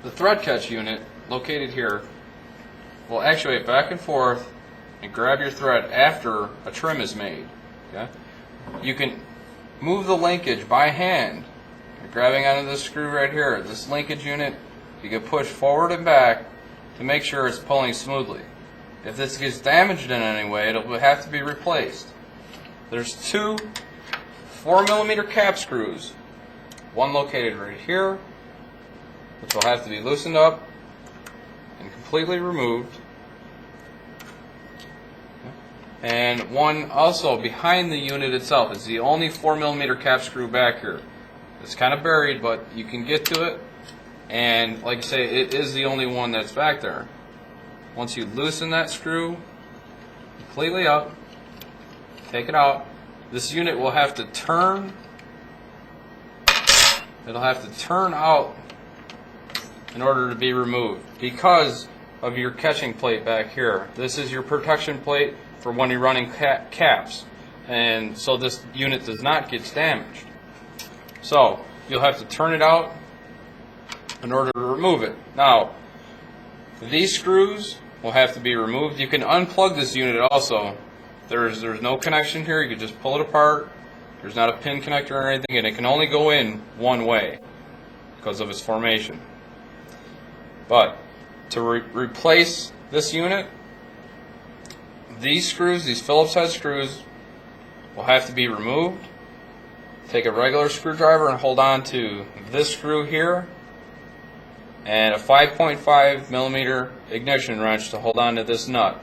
The thread catch unit, located here, will actuate back and forth and grab your thread after a trim is made. Okay? You can move the linkage by hand, grabbing onto this screw right here. This linkage unit, you can push forward and back to make sure it's pulling smoothly. If this gets damaged in any way, it'll have to be replaced. There's two 4mm cap screws, one located right here, which will have to be loosened up and completely removed, and one also behind the unit itself. It's the only 4mm cap screw back here. It's kind of buried, but you can get to it, and like I say, it is the only one that's back there. Once you loosen that screw completely up, take it out, this unit will have to turn. It'll have to turn out in order to be removed because of your catching plate back here. This is your protection plate for when you're running caps, and so this unit does not get damaged. So you'll have to turn it out in order to remove it. Now, these screws will have to be removed. You can unplug this unit also. There's no connection here. You can just pull it apart. There's not a pin connector or anything, and it can only go in one way because of its formation. But to replace this unit, these screws, these Phillips head screws, will have to be removed. Take a regular screwdriver and hold on to this screw here, and a 5.5mm ignition wrench to hold on to this nut.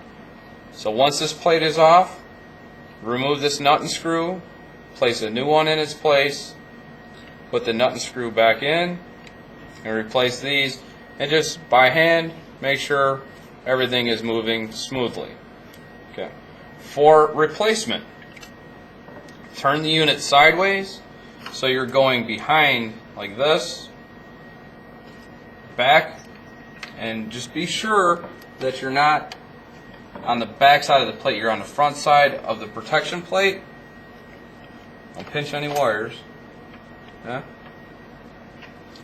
So once this plate is off, remove this nut and screw, place a new one in its place, put the nut and screw back in, and replace these, and just by hand make sure everything is moving smoothly. Okay. For replacement, turn the unit sideways so you're going behind like this, back, and just be sure that you're not on the back side of the plate, you're on the front side of the protection plate. Don't pinch any wires. Yeah.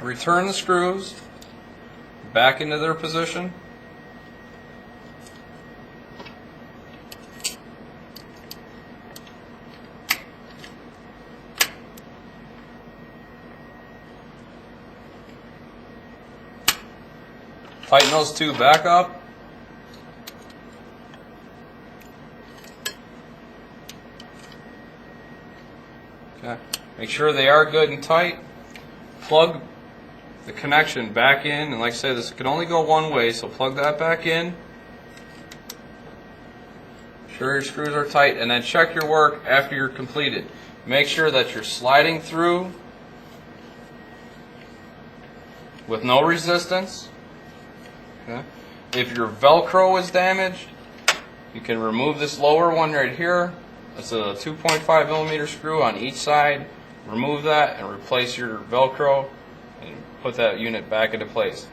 Return the screws back into their position. Tighten those two back up. Okay. Make sure they are good and tight. Plug the connection back in, and like I said, this can only go one way, so plug that back in. Sure your screws are tight, and then check your work after you're completed. Make sure that you're sliding through with no resistance. Okay. If your Velcro is damaged, you can remove this lower one right here. It's a 2.5mm screw on each side. Remove that and replace your Velcro and put that unit back into place.